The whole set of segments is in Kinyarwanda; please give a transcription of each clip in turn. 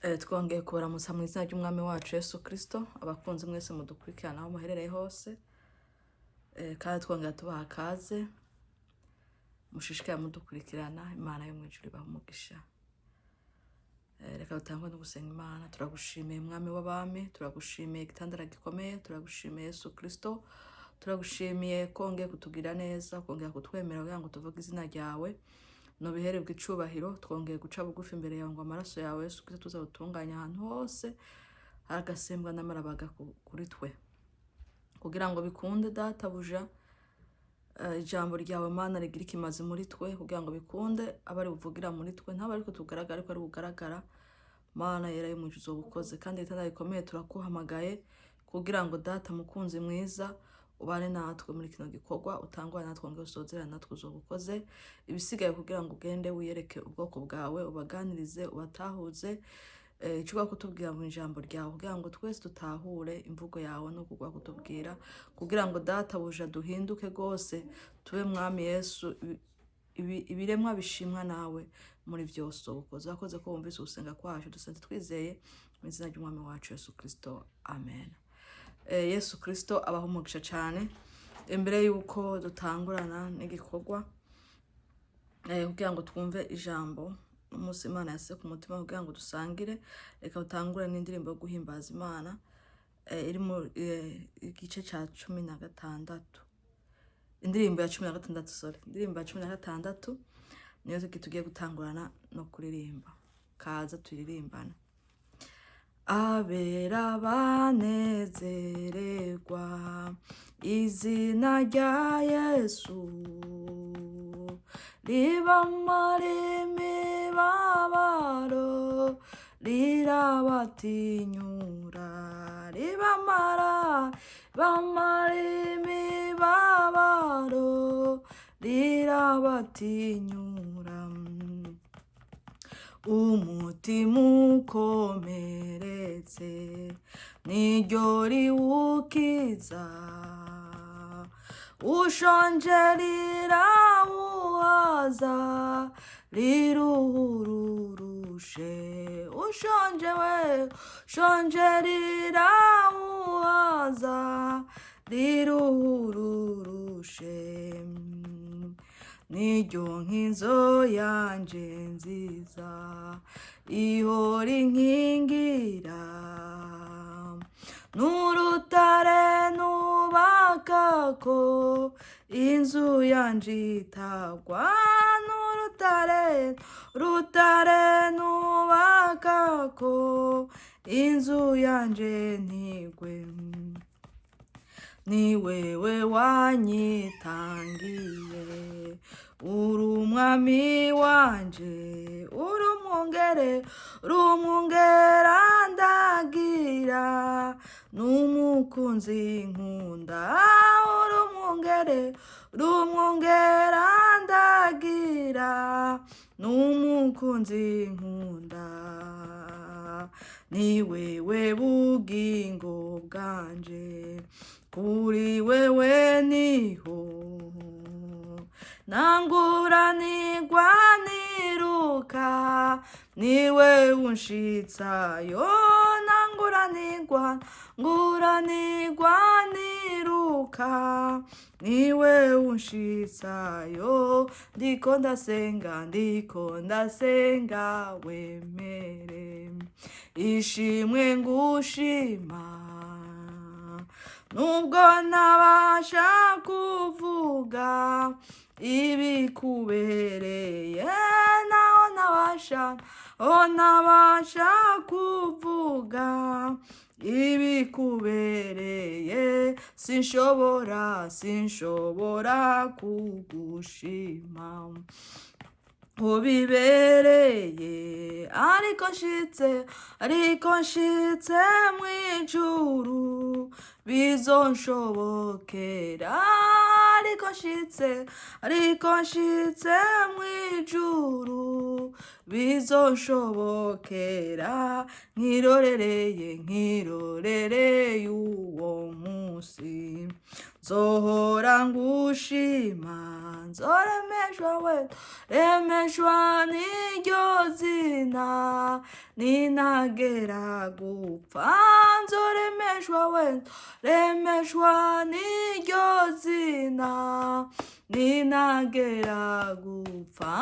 Twongeye kubaramutsa mu izina ry'umwami wacu Yesu Kristo, abakunzi mwese mudukurikirana aho muherereye hose, kandi twongera tubaha akaze mushishikare mudukurikirana. Imana yo mu ijuru ibahe umugisha. Reka dutangwe no gusenga Imana. Turagushimiye mwami w'abami, turagushimiye igitandara gikomeye, turagushimiye Yesu Kristo, turagushimiye kongeye kutugira neza, kongera kutwemera kugira ngo tuvuge izina ryawe. Nubihererwe icubahiro, twongeye guca bugufi imbere yawe ngo amaraso yawe Yesu Kristo tuzawutunganya ahantu hose hagasembwa n'amarabaga kuri twe, kugira ngo bikunde databuja ijambo ryawe Mana rigira ikimazi muri twe, kugira ngo bikunde abari buvugira muri twe ntaba ariko tugaragara ariko ari bugaragara. Mana yera yo mu ijuru uzobukoze, kandi itandara rikomeye turakuhamagaye kugira ngo data mukunzi mwiza ubane natwe muri kino gikorwa, utangwa natwe ngo usozera natwe uzobukoze. Ibisigaye kugira ngo ugende wiyereke ubwoko bwawe, ubaganirize, ubatahuze icuba kutubwira mu ijambo ryawe, kugira ngo twese tutahure imvugo yawe no kugwa kutubwira, kugira ngo data buja duhinduke rwose tube mwami Yesu ibiremwa bishimwa nawe muri byose ubukoze. Wakoze ko wumvise ugusenga kwacu, dusenze twizeye mu izina ry'umwami wacu Yesu Kristo, amen. Yesu Kristo abaho umugisha cyane. Imbere yuko dutangurana n'igikorwa kugira ngo twumve ijambo umunsi Imana yase ku mutima kugira ngo dusangire, reka dutangure n'indirimbo yo guhimbaza Imana iri mu igice cya 16, indirimbo ya 16, indirimbo ya 16 niyo tugiye gutangurana no kuririmba. Kaza turirimbana. Abera banezererwa izina rya Yesu, ribamara imibabaro, rirabatinyura, ribamara imibabaro, rirabatinyura. Umutima ukomeretse niryo riwukiza, ushonje rirawuhaza, riruhururushe. Ushonje rirawuhaza, riruhururushe. Niryo nkinzo yanje nziza ihora inkingira, n'urutare nubakako inzu yanje itagwa, n'urutare nubakako inzu yanje ntigwe. Ni wewe wanyitangiye, uri umwami wanje, uri umwungera ndagira, n'umukunzi nkunda, uri umwungera ndagira, n'umukunzi nkunda. Ni wewe bugingo bwanje, kuri wewe niho nanguranirwa niruka, niwe unshitsayo, nanguranirwa niruka, niwe unshitsayo. Ndiko ndasenga wemere ishimwe ngushima, nubwo ntabasha kuvuga ibikubereye, naho ntabasha kuvuga ibikubereye, sinshobora kugushima ubibereye. Ariko nshitse mwijuru bizonshobokera, ariko nshitse mwijuru bizonshobokera, nkirorereye uwo munsi. Nzohora ngushima, nzoremeshwa n'iryo zina, ninagera gupfa nzoremeshwa wenda remeshwa n'iryo zina ninagera gupfa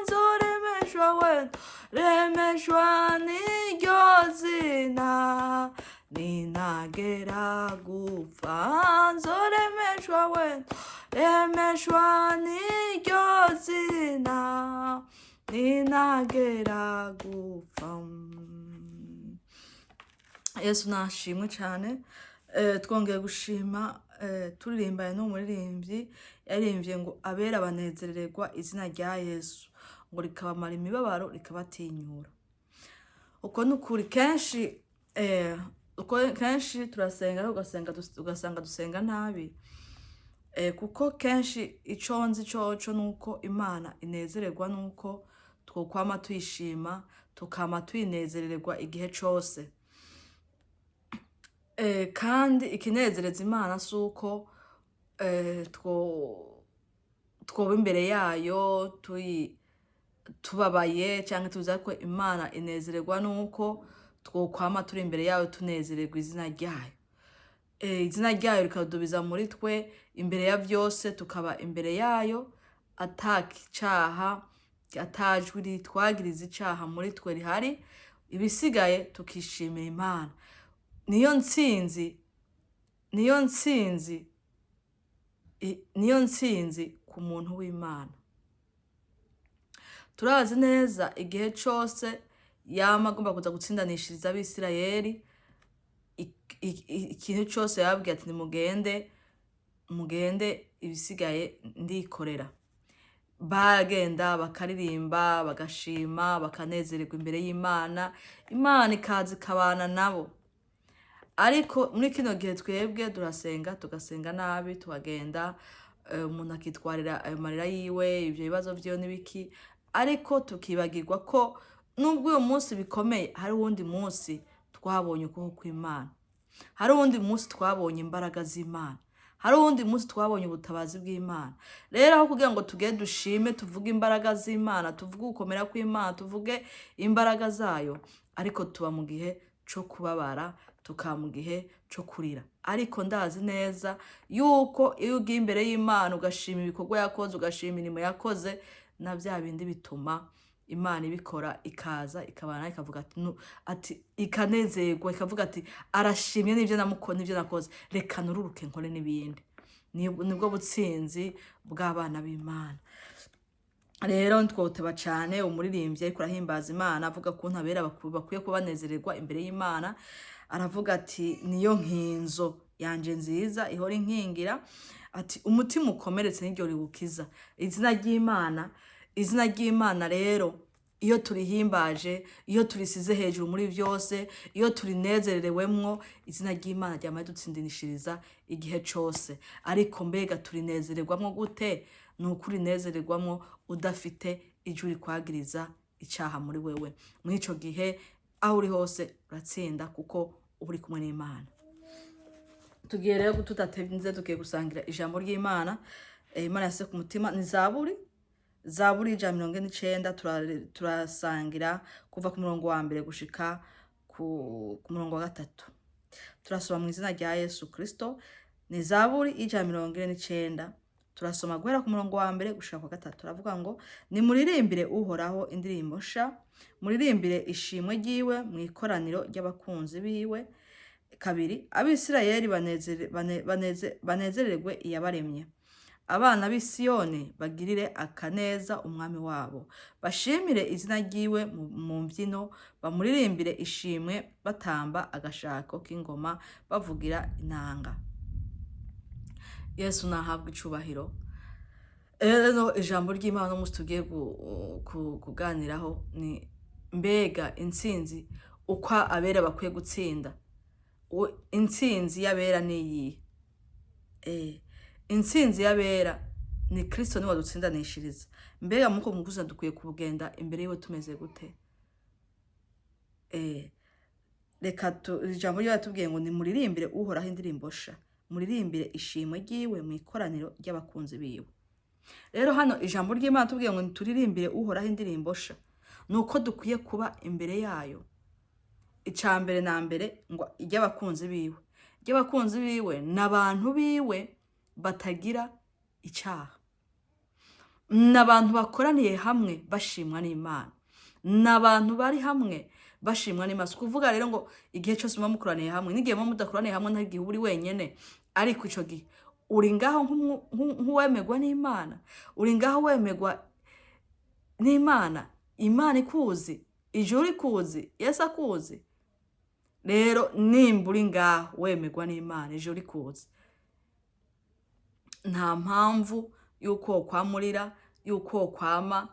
nzoremeshwa wenda remeshwa n'iryo zina ninagera gupfa nzoremeshwa wenda remeshwa n'iryo zina ninagera gupfa. Yesu nashimwe cyane. Twongeye gushima turirimbanye n'umuririmbyi yaririmbye ngo abera banezererwa izina rya Yesu, ngo rikabamara imibabaro rikabatinyura. Uko nukuri kenshi turasenga ugasanga dusenga nabi, kuko kenshi ico nzi coco nuko Imana inezererwa nuko twokwama tuyishima tukama tuyinezererwa igihe cose. Kandi ikinezereza Imana suko twoba imbere yayo tubabaye canke tuza ko Imana inezererwa nuko twokwama turi imbere yayo tunezererwa izina ryayo. Izina ryayo rikadubiza muri twe imbere ya vyose, tukaba imbere yayo atakicaha atajwi ritwagiriza icaha muri twe rihari, ibisigaye tukishimira Imana. Niyo ntsinzi ku muntu w'Imana. Turazi neza igihe cose yama agomba kuza gutsindanishiriza abisirayeli, ikintu cose yababwiye ati mugende ibisigaye ndikorera. Bagenda bakaririmba bagashima bakanezererwa imbere y'Imana, Imana ikaza ikabana nabo. Ariko muri kino gihe twebwe tugasenga nabi, tukagenda umuntu akitwarira ayo marira yiwe, ivyo bibazo vyo n'ibiki, ariko tukibagirwa ko nubwo uyo munsi bikomeye hari uwundi munsi twabonye ukuboko kw'Imana, hari uwundi munsi twabonye imbaraga z'Imana, hari uwundi munsi twabonye ubutabazi bw'Imana. Rero aho kugira ngo tugende dushime tuvuge imbaraga z'Imana, tuvuge gukomera kw'Imana, tuvuge imbaraga zayo, ariko tuba mu gihe co kubabara, tukaba mu gihe co kurira. Ariko ndazi neza yuko iyo ugiye imbere y'Imana ugashima ibikorwa yakoze, ugashima imirimo yakoze, na vya bindi bituma Imana ibikora, ikaza ikabana ikavuga ati ikanezerwa, ikavuga ati arashimye n'ivyo nakoze, reka nururuke nkore n'ibindi. Nibwo butsinzi bw'abana b'Imana. Rero twoteba cane umuririmbyi ariko arahimbaza Imana, avuga ko ntabera bakwiye kubanezererwa imbere y'Imana. Aravuga ati niyo nkinzo yanje nziza ihora inkingira, ati umutima ukomeretse n'iryo riwukiza. Izina ry'Imana rero iyo turihimbaje, iyo turisize hejuru muri vyose, iyo turinezererewemwo, izina ry'Imana ryama ridutsindanishiriza igihe cose. Ariko mbega turinezererwamwo gute? Nuko urinezererwamwo udafite ijwi rikwagiriza icaha muri wewe. Muri ico gihe aho uri hose uratsinda kuko uba uri kumwe n'Imana. Tugiye rero tudatinze tugiye gusangira ijambo ry'Imana. Imana yase ku mutima ni Zaburi 149 turasangira kuva ku murongo wa mbere gushika ku murongo wa 3. Turasoma mu izina rya Yesu Kristo. Ni Zaburi 149 turasoma guhera ku murongo wa mbere gushika ku 3. Turavuga ngo nimuririmbire Uhoraho indirimbo nsha, muririmbire ishimwe ryiwe mu ikoraniro ry'abakunzi biwe. 2. Abisirayeli banezererwe iyabaremye. Abana b'i Siyoni bagirire akaneza umwami wabo, bashimire izina ryiwe mu mbyino, bamuririmbire ishimwe batamba agashako k'ingoma bavugira inanga. Yesu nahabwa icubahiro. Rero ijambo ry'Imana umunsi tugiye kuganiraho ni mbega intsinzi uko abera bakwiye gutsinda. Intsinzi y'abera niyi. Intsinzi y'abera ni Kristo niwe dutsindanishiriza. Mbega muko mukuza dukwiye kubugenda imbere yiwe tumeze gute? Reka ijambo ryo yatubwiye ngo nimuririmbire Uhoraho indirimbo sha, muririmbire ishimwe ryiwe mu ikoraniro ry'abakunzi biwe. Rero hano ijambo ry'Imana tubwiye ngo turirimbire Uhoraho indirimbo sha, nuko dukwiye kuba imbere yayo. Icambere na mbere ngo iry'abakunzi biwe. Iry'abakunzi biwe n'abantu biwe batagira icaha. N'abantu bakoraniye hamwe bashimwa n'Imana. N'abantu bari hamwe bashimwa n'Imana. Kuvuga rero ngo igihe cyose muba mukoraniye hamwe, n'igihe muba mudakoraniye hamwe nta gihe uri wenyene, ariko ico gihe uri ngaho nk'uwemegwa n'Imana, uri ngaho wemegwa n'Imana, Imana ikuzi, ijuru ikuzi, Yesu akuzi. Rero nimba uri ngaho wemegwa n'Imana, ijuru ikuzi, nta mpamvu yuko kwamurira, yuko kwama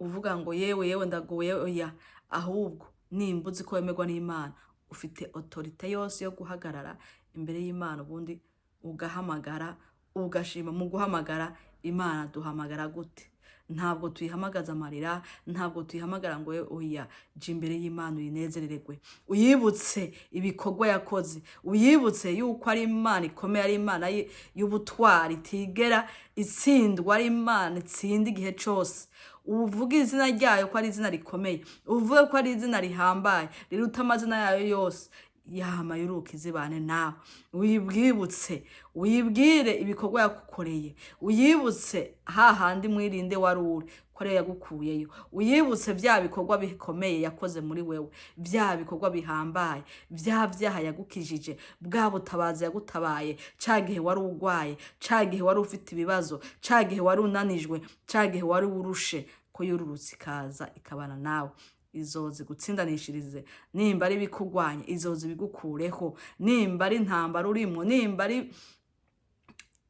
uvuga ngo yewe ndagoye, oya. Ahubwo nimba uzi ko wemegwa n'Imana, ufite autorite yose yo guhagarara imbere y'Imana, ubundi ugahamagara, ugashima. Mu guhamagara Imana duhamagara gute? Ntabwo tuyihamagaza amarira, ntabwo tuyihamagara ngo oya, je imbere y'Imana uyinezerererwe, uyibutse ibikorwa yakoze, uyibutse yuko ari Imana ikomeye, ari Imana y'ubutwari itigera itsindwa, ari Imana itsinda igihe cyose. Uvuga izina ryayo ko ari izina rikomeye, uvuge ko ari izina rihambaye riruta amazina yayo yose. Yama yuruka izibane nawe, uyibwibutse, uyibwire ibikorwa yakukoreye, uyibutse hahandi mwirinde waruri ko ari yagukuyeyo, uyibutse bya bikorwa bikomeye yakoze muri wewe, bya bikorwa bihambaye, bya vyaha yagukijije, bwa butabazi yagutabaye, cagihe wari ugwaye, cagihe wari ufite ibibazo, cagihe wari unanijwe, cagihe wari urushe, ko yururutse ikaza ikabana nawe. Izozi gutsindanishirize. Nimba ari ibikurwanya, izozi bigukureho. Nimba ari intambara urimo, nimba ari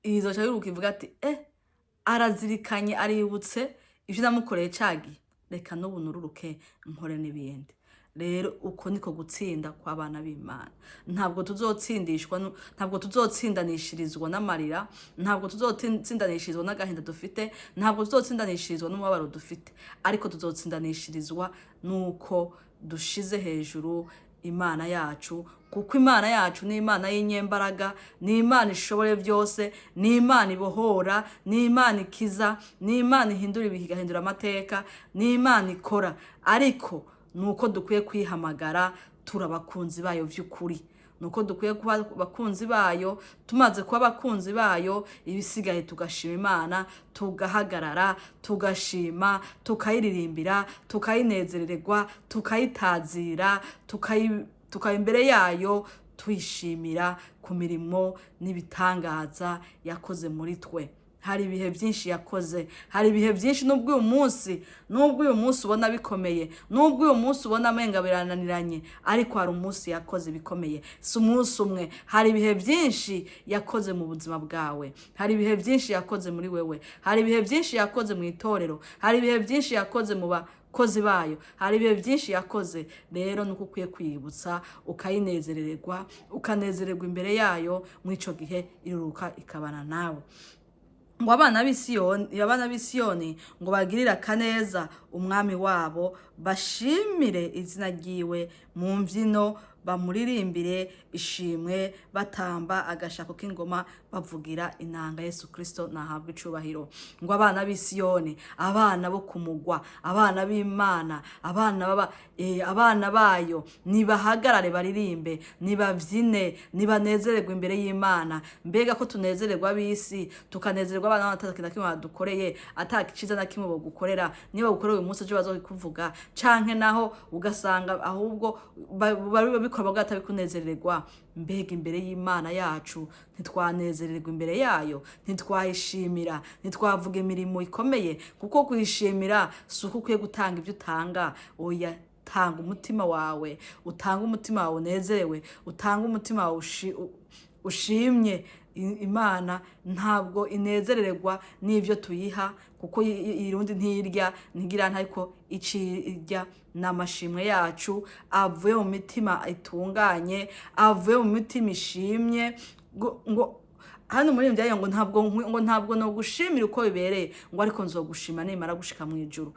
izoca yuruka ivuga ati arazirikanye, aributse ivyo namukoreye cagiye, reka n'ubu nururuke nkore n'ibindi. Rero uko niko gutsinda kw'abana b'Imana. Ntabwo tuzotsindishwa, ntabwo tuzotsindanishirizwa n'amarira, ntabwo tuzotsindanishirizwa n'agahinda dufite, ntabwo tuzotsindanishirizwa n'umubabaro dufite, ariko tuzotsindanishirizwa nuko dushize hejuru Imana yacu, kuko Imana yacu ni Imana y'inyembaraga, ni Imana ishobore byose, ni Imana ibohora, ni Imana ikiza, ni Imana ihindura ibihe igahindura amateka, ni Imana ikora. Ariko nuko dukwiye kwihamagara turabakunzi bayo vy'ukuri. Nuko dukwiye kuba abakunzi bayo. Tumaze kuba abakunzi bayo, ibisigaye tugashima Imana, tugahagarara, tugashima, tukayiririmbira, tukayinezerererwa, tukayitazira, imbere yayo tuyishimira ku mirimo n'ibitangaza yakoze muri twe. Hari ibihe byinshi yakoze, hari ibihe byinshi. Nubwo uyu munsi ubona bikomeye, nubwo uyu munsi ubona amenga birananiranye, ariko hari umunsi yakoze bikomeye. Si umunsi umwe, hari ibihe byinshi yakoze mu buzima bwawe, hari ibihe byinshi yakoze muri wewe, hari ibihe byinshi yakoze mu itorero, hari ibihe byinshi yakoze mu bakozi bayo, hari ibihe byinshi yakoze. Rero nuko ukwiye kwiyibutsa, ukayinezerererwa, ukanezererwa imbere yayo. Muri ico gihe iruruka ikabana nawe. Ngo abana b'Isiyoni ngo bagirira kaneza umwami wabo, bashimire izina ryiwe mu mvyino, bamuririmbire ishimwe, batamba agashako k'ingoma, bavugira inanga. Yesu Kristo nahabwe icubahiro. Ngo abana b'Isiyoni, abana bo kumugwa, abana b'Imana, abana bayo, nibahagarare baririmbe, nibavyine, nibanezererwe imbere y'Imana. Mbega ko tunezererwa b'isi, tukanezererwa abana batakintu kimwe badukoreye, atakiza na kimwe bogukorera. Niba gukorera uyu munsi ejo bazokikuvuga, canke naho ugasanga ahubwo bikora batabikunezererwa. Mbega imbere y'Imana yacu ntitwanezererwa imbere yayo, ntitwayishimira, ntitwavuga imirimo ikomeye. Kuko kuyishimira si uko ukwiye gutanga ibyo utanga, oya. Tanga umutima wawe, utanga umutima wawe unezerewe, utanga umutima wawe ushimye. Imana ntabwo inezererwa n'ivyo tuyiha, kuko irundi ntirya ntigira, ariko icirya n'amashimwe yacu avuye mu mitima itunganye, avuye mu mitima ishimye. Ngo hano muri mbyayo ngo ntabwo no gushimira uko bibereye, ngo ariko nzogushima nimara gushika mu ijuru.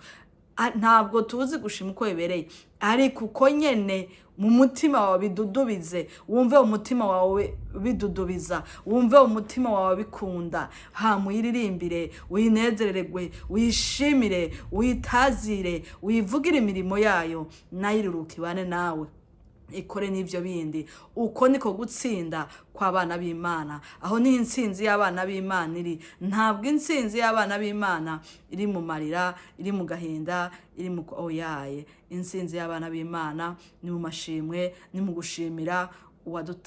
ntabwo tuzi gushima uko bibereye, ariko uko nyene mu mutima wawe bidudubize, wumve umutima wawe bidudubiza, wumve umutima wawe bikunda, muyiririmbire, uyinezerererwe, uyishimire, uyitazire, uyivugire imirimo yayo, nayo iruruka ibane nawe ikore n'ivyo bindi. Uko niko gutsinda kw'abana b'Imana. Aho ni intsinzi y'abana b'Imana iri. Ntabwo intsinzi y'abana b'Imana iri mu marira, iri mu gahinda, iri mu oyaye. Intsinzi y'abana b'Imana ni mu mashimwe, ni mu gushimira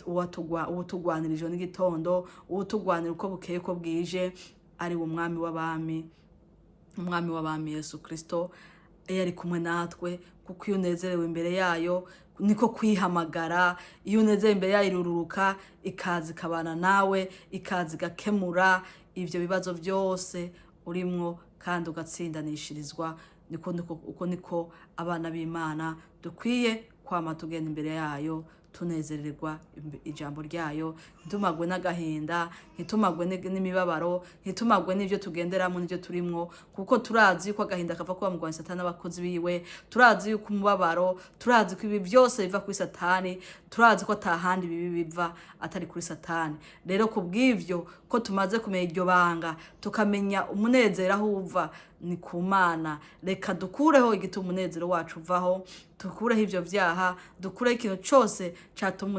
uwatugwanirije n'igitondo, uwutugwanira uko bukeye ko bwije, ari umwami w'abami, umwami w'abami Yesu Kristo. Yari kumwe natwe, kuko iyo unezerewe imbere yayo niko kwihamagara. Iyo unezerewe imbere yayo irururuka, ikaza ikabana nawe, ikaza igakemura ivyo bibazo byose urimwo, kandi ugatsindanishirizwa. Uko niko abana b'Imana dukwiye kwama tugenda imbere yayo, tunezererwa ijambo ryayo, ntitumagwe n'agahinda, ntitumagwe n'imibabaro, ntitumagwe n'ivyo tugenderamo n'ivyo turimwo, kuko turazi yuko agahinda kava kuba mugwanya Satani n'abakozi biwe, turazi yuko umubabaro, turazi ko ibi byose biva kuri Satani, turazi ko atahandi bibi biva atari kuri Satani. Rero kubw'ivyo ko tumaze kumenya iryo banga, tukamenya umunezero aho uva, ni ku Mana. Reka dukureho igituma umunezero wacu uvaho, dukureho ivyo vyaha, dukureho ikintu cose catuma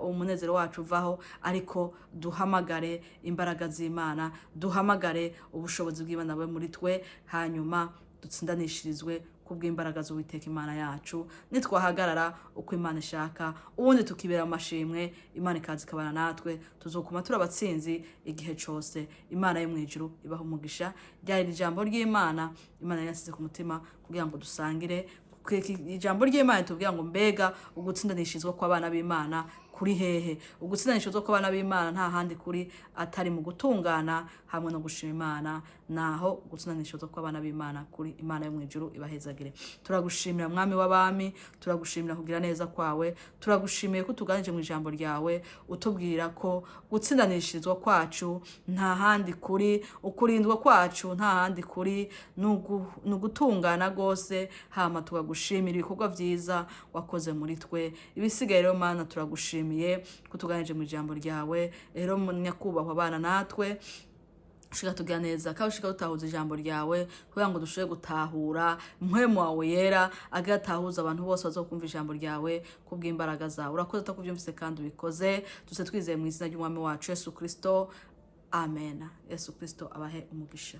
umunezero wacu uvaho, ariko duhamagare imbaraga z'Imana, duhamagare ubushobozi bw'Imana bwe muri twe, hanyuma dutsindanishirizwe kubw'imbaraga z'Uwiteka Imana yacu. Nitwahagarara uko Imana ishaka, ubundi tukibera amashimwe, Imana ikaza ikabana natwe, tuzokuma turabatsinzi igihe cose. Imana yo mwijuru ibaho umugisha. Ryari ijambo ry'Imana Imana yasize ku mutima kugira ngo dusangire. Ijambo ry'Imana tubwira ngo mbega ugutsindanishirizwa kw'abana b'Imana kuri hehe? Ugutsindanishirizwa kw'abana b'Imana nta handi kuri atari mu gutungana hamwe no gushima Imana. Naho ugutsindanishirizwa kw'abana b'Imana kuri. Imana yo mwijuru ibahezagire. Turagushimira mwami w'abami, turagushimira kugira neza kwawe, turagushimiye ko tuganije mu ijambo ryawe utubwira ko gutsindanishirizwa kwacu nta handi kuri, ukurindwa kwacu nta handi kuri, nugutungana gose, hama tugagushimira ibikorwa vyiza wakoze muri twe. Ibisigaye rero Mana turagushimiye ko tuganije mu ijambo ryawe. Rero nyakubahwa abana natwe, ushika tugira neza, kandi ushika dutahuza ijambo ryawe kugira ngo dushobore gutahura. Mpwemu wawe yera agatahuza abantu bose bazokumva ijambo ryawe kubw'imbaraga zawe. Urakoze utakuvyumvise kandi ubikoze, tuse twizeye mu izina ry'umwami wacu Yesu Kristo. Amen. Yesu Kristo abahe umugisha.